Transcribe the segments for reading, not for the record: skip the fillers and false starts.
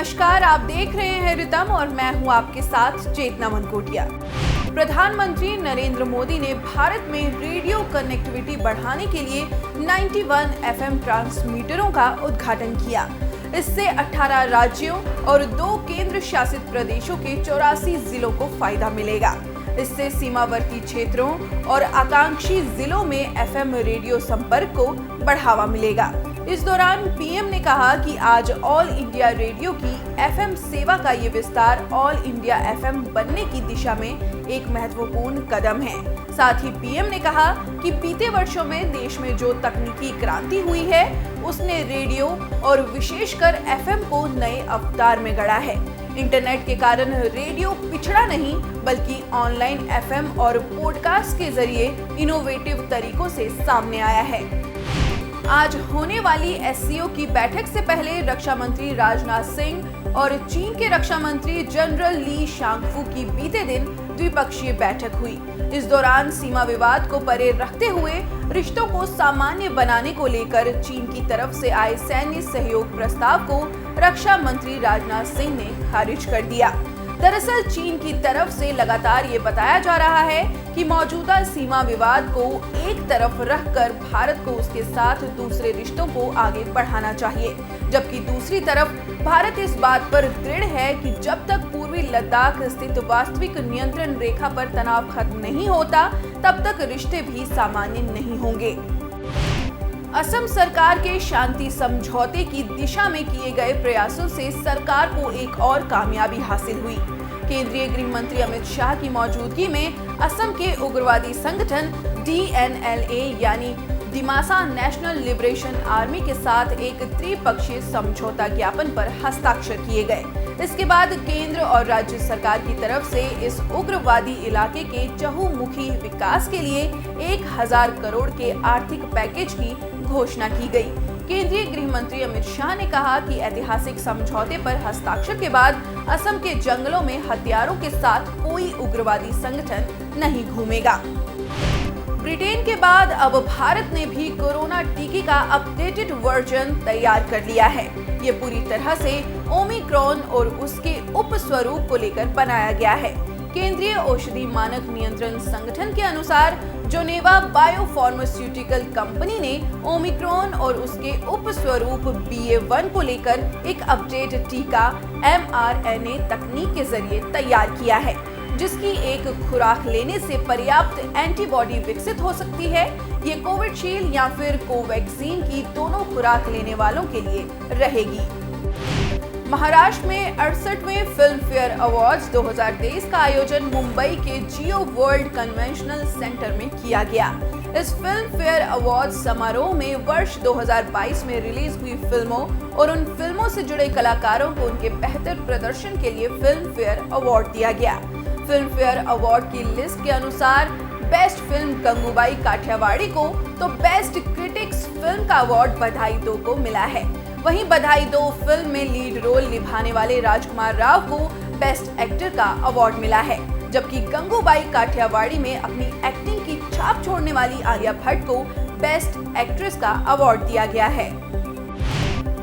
नमस्कार, आप देख रहे हैं रितम और मैं हूं आपके साथ चेतना मनकोटिया। प्रधानमंत्री नरेंद्र मोदी ने भारत में रेडियो कनेक्टिविटी बढ़ाने के लिए 91 एफएम ट्रांसमीटरों का उद्घाटन किया। इससे 18 राज्यों और 2 केंद्र शासित प्रदेशों के 84 जिलों को फायदा मिलेगा। इससे सीमावर्ती क्षेत्रों और आकांक्षी जिलों में एफएम रेडियो संपर्क को बढ़ावा मिलेगा। इस दौरान पीएम ने कहा कि आज ऑल इंडिया रेडियो की एफएम सेवा का ये विस्तार ऑल इंडिया एफएम बनने की दिशा में एक महत्वपूर्ण कदम है। साथ ही पीएम ने कहा कि बीते वर्षों में देश में जो तकनीकी क्रांति हुई है, उसने रेडियो और विशेषकर एफएम को नए अवतार में गढ़ा है। इंटरनेट के कारण रेडियो पिछड़ा नहीं, बल्कि ऑनलाइन एफएम और पॉडकास्ट के जरिए इनोवेटिव तरीकों से सामने आया है। आज होने वाली एससीओ की बैठक से पहले रक्षा मंत्री राजनाथ सिंह और चीन के रक्षा मंत्री जनरल ली शांगफू की बीते दिन द्विपक्षीय बैठक हुई। इस दौरान सीमा विवाद को परे रखते हुए रिश्तों को सामान्य बनाने को लेकर चीन की तरफ से आए सैन्य सहयोग प्रस्ताव को रक्षा मंत्री राजनाथ सिंह ने खारिज कर दिया। दरअसल चीन की तरफ से लगातार ये बताया जा रहा है कि मौजूदा सीमा विवाद को एक तरफ रखकर भारत को उसके साथ दूसरे रिश्तों को आगे बढ़ाना चाहिए, जबकि दूसरी तरफ भारत इस बात पर दृढ़ है कि जब तक पूर्वी लद्दाख स्थित वास्तविक नियंत्रण रेखा पर तनाव खत्म नहीं होता, तब तक रिश्ते भी सामान्य नहीं होंगे। असम सरकार के शांति समझौते की दिशा में किए गए प्रयासों से सरकार को एक और कामयाबी हासिल हुई। केंद्रीय गृह मंत्री अमित शाह की मौजूदगी में असम के उग्रवादी संगठन DNLA यानी दिमासा नेशनल लिबरेशन आर्मी के साथ एक त्रिपक्षीय समझौता ज्ञापन पर हस्ताक्षर किए गए। इसके बाद केंद्र और राज्य सरकार की तरफ से इस उग्रवादी इलाके के चहुमुखी विकास के लिए 1000 करोड़ के आर्थिक पैकेज की घोषणा की गई। केंद्रीय गृह मंत्री अमित शाह ने कहा कि ऐतिहासिक समझौते पर हस्ताक्षर के बाद असम के जंगलों में हथियारों के साथ कोई उग्रवादी संगठन नहीं घूमेगा। ब्रिटेन के बाद अब भारत ने भी कोरोना टीके का अपडेटेड वर्जन तैयार कर लिया है। ये पूरी तरह से ओमिक्रॉन और उसके उपस्वरूप को लेकर बनाया गया है। केंद्रीय औषधि मानक नियंत्रण संगठन के अनुसार जोनेवा बायोफार्मास्यूटिकल कंपनी ने ओमिक्रॉन और उसके उपस्वरूप BA.1 को लेकर एक अपडेट टीका mRNA तकनीक के जरिए तैयार किया है, जिसकी एक खुराक लेने से पर्याप्त एंटीबॉडी विकसित हो सकती है। ये कोविशील्ड या फिर कोवैक्सीन की दोनों खुराक लेने वालों के लिए रहेगी। महाराष्ट्र में 68वें फिल्म फेयर अवार्ड्स 2023 का आयोजन मुंबई के जियो वर्ल्ड कन्वेंशनल सेंटर में किया गया। इस फिल्म फेयर अवार्ड्स समारोह में वर्ष 2022 में रिलीज हुई फिल्मों और उन फिल्मों से जुड़े कलाकारों को उनके बेहतर प्रदर्शन के लिए फिल्म फेयर अवार्ड दिया गया। फिल्म फेयर अवार्ड की लिस्ट के अनुसार बेस्ट फिल्म गंगूबाई काठियावाड़ी को तो बेस्ट क्रिटिक्स फिल्म का अवार्ड बधाई 2 को मिला है। वहीं बधाई 2 फिल्म में लीड रोल निभाने वाले राजकुमार राव को बेस्ट एक्टर का अवार्ड मिला है, जबकि गंगूबाई काठियावाड़ी में अपनी एक्टिंग की छाप छोड़ने वाली आलिया भट्ट को बेस्ट एक्ट्रेस का अवार्ड दिया गया है।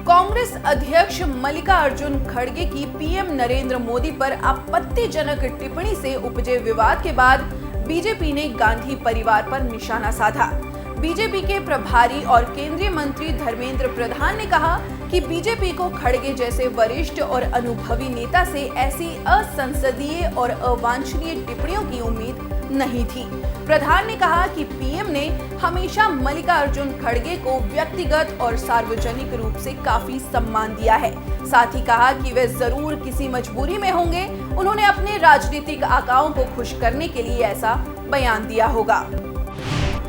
कांग्रेस अध्यक्ष मल्लिकार्जुन खड़गे की पीएम नरेंद्र मोदी पर आपत्तिजनक टिप्पणी से उपजे विवाद के बाद बीजेपी ने गांधी परिवार पर निशाना साधा। बीजेपी के प्रभारी और केंद्रीय मंत्री धर्मेंद्र प्रधान ने कहा कि बीजेपी को खड़गे जैसे वरिष्ठ और अनुभवी नेता से ऐसी असंसदीय और अवांछनीय टिप्पणियों की उम्मीद नहीं थी। प्रधान ने कहा कि पीएम ने हमेशा मल्लिकार्जुन खड़गे को व्यक्तिगत और सार्वजनिक रूप से काफी सम्मान दिया है। साथ ही कहा कि वे जरूर किसी मजबूरी में होंगे। उन्होंने अपने राजनीतिक आकाओं को खुश करने के लिए ऐसा बयान दिया होगा।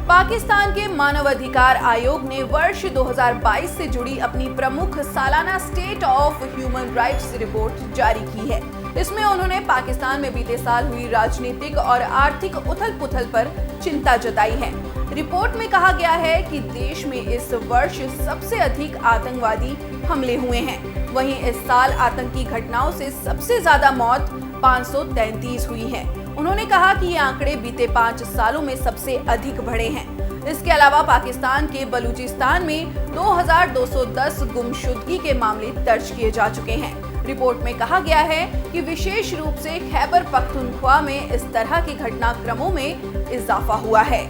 पाकिस्तान के मानवाधिकार आयोग ने वर्ष 2022 से जुड़ी अपनी प्रमुख सालाना state of human rights report जारी की है। इसमें उन्होंने पाकिस्तान में बीते साल हुई राजनीतिक और आर्थिक उथल-पुथल पर चिंता जताई है। रिपोर्ट में कहा गया है कि देश में इस वर्ष सबसे अधिक आतंकवादी हमले हुए हैं। वहीं इस साल आतंकी घटनाओं से सबसे ज्यादा मौत 533 हुई है। उन्होंने कहा कि ये आंकड़े बीते 5 सालों में सबसे अधिक बढ़े हैं। इसके अलावा पाकिस्तान के बलूचिस्तान में 2210 गुमशुदगी के मामले दर्ज किए जा चुके हैं। रिपोर्ट में कहा गया है कि विशेष रूप से खैबर पख्तूनख्वा में इस तरह के घटनाक्रमों में इजाफा हुआ है।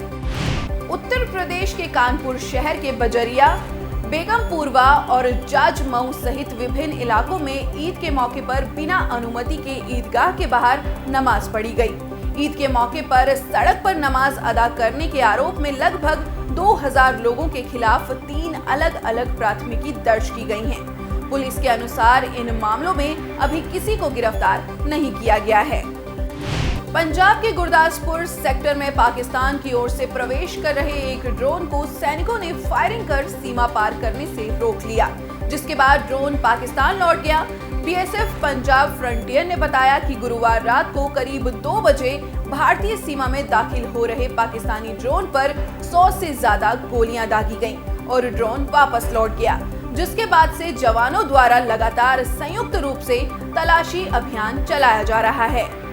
उत्तर प्रदेश के कानपुर शहर के बजरिया, बेगमपुरवा और जाजमऊ सहित विभिन्न इलाकों में ईद के मौके पर बिना अनुमति के ईदगाह के बाहर नमाज पढ़ी गई। ईद के मौके पर सड़क पर नमाज अदा करने के आरोप में लगभग 2000 लोगों के खिलाफ 3 अलग अलग प्राथमिकी दर्ज की गई हैं। पुलिस के अनुसार इन मामलों में अभी किसी को गिरफ्तार नहीं किया गया है। पंजाब के गुरदासपुर सेक्टर में पाकिस्तान की ओर से प्रवेश कर रहे एक ड्रोन को सैनिकों ने फायरिंग कर सीमा पार करने से रोक लिया, जिसके बाद ड्रोन पाकिस्तान लौट गया। बीएसएफ पंजाब फ्रंटियर ने बताया कि गुरुवार रात को करीब 2 बजे भारतीय सीमा में दाखिल हो रहे पाकिस्तानी ड्रोन पर 100 से ज्यादा गोलियां दागी गईं और ड्रोन वापस लौट गया, जिसके बाद से जवानों द्वारा लगातार संयुक्त रूप से तलाशी अभियान चलाया जा रहा है।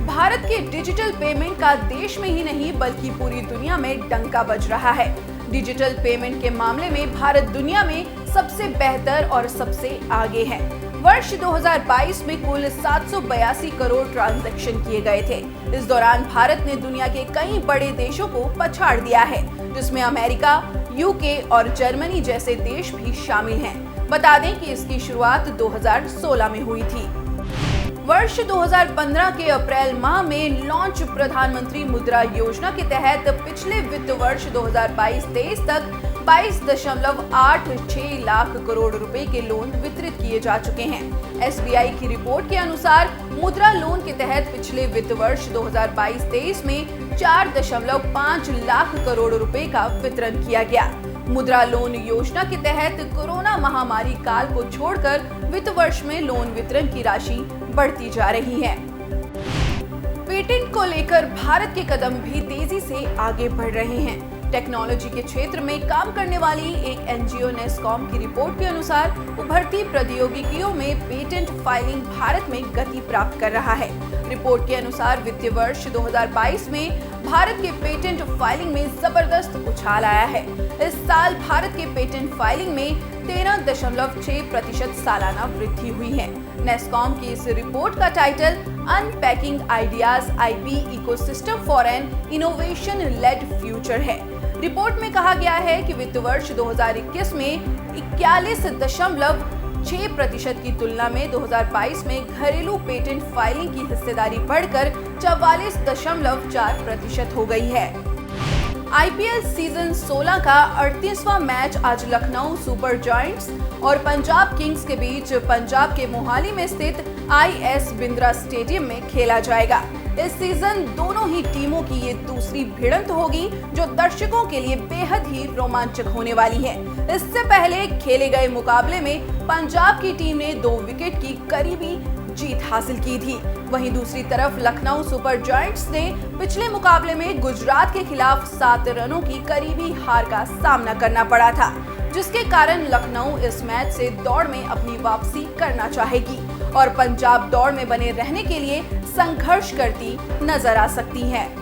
भारत के डिजिटल पेमेंट का देश में ही नहीं बल्कि पूरी दुनिया में डंका बज रहा है। डिजिटल पेमेंट के मामले में भारत दुनिया में सबसे बेहतर और सबसे आगे है। वर्ष 2022 में कुल 782 करोड़ ट्रांजैक्शन किए गए थे। इस दौरान भारत ने दुनिया के कई बड़े देशों को पछाड़ दिया है, जिसमें अमेरिका, यूके और जर्मनी जैसे देश भी शामिल हैं। बता दें कि इसकी शुरुआत 2016 में हुई थी। वर्ष 2015 के अप्रैल माह में लॉन्च प्रधानमंत्री मुद्रा योजना के तहत पिछले वित्त वर्ष 2022-23 तक 22.86 लाख करोड़ रुपए के लोन वितरित किए जा चुके हैं। एसबीआई की रिपोर्ट के अनुसार मुद्रा लोन के तहत पिछले वित्त वर्ष 2022-23 में 4.5 लाख करोड़ रुपए का वितरण किया गया। मुद्रा लोन योजना के तहत कोरोना महामारी काल को छोड़कर वित्त वर्ष में लोन वितरण की राशि बढ़ती जा रही है। पेटेंट को लेकर भारत के कदम भी तेजी से आगे बढ़ रहे हैं। टेक्नोलॉजी के क्षेत्र में काम करने वाली एक एनजीओ नेस्कॉम की रिपोर्ट के अनुसार उभरती प्रौद्योगिकियों में पेटेंट फाइलिंग भारत में गति प्राप्त कर रहा है। रिपोर्ट के अनुसार वित्तीय वर्ष 2022 में भारत के पेटेंट फाइलिंग में जबरदस्त उछाल आया है। इस साल भारत के पेटेंट फाइलिंग में 13.6% सालाना वृद्धि हुई है। नेस्कॉम की इस रिपोर्ट का title unpacking ideas IP ecosystem for an innovation led future है। रिपोर्ट में कहा गया है कि वित्त वर्ष 2021 में 41.6% की तुलना में 2022 में घरेलू पेटेंट फाइलिंग की हिस्सेदारी बढ़कर 44.4% हो गई है। आईपीएल सीजन 16 का 38वां मैच आज लखनऊ सुपर जायंट्स और पंजाब किंग्स के बीच पंजाब के मोहाली में स्थित आईएस बिंद्रा स्टेडियम में खेला जाएगा। इस सीजन दोनों ही टीमों की ये दूसरी भिड़ंत होगी, जो दर्शकों के लिए बेहद ही रोमांचक होने वाली है। इससे पहले खेले गए मुकाबले में पंजाब की टीम ने 2 विकेट की करीबी जीत हासिल की थी। वहीं दूसरी तरफ लखनऊ सुपर जायंट्स ने पिछले मुकाबले में गुजरात के खिलाफ 7 रनों की करीबी हार का सामना करना पड़ा था, जिसके कारण लखनऊ इस मैच से दौड़ में अपनी वापसी करना चाहेगी और पंजाब दौड़ में बने रहने के लिए संघर्ष करती नजर आ सकती है।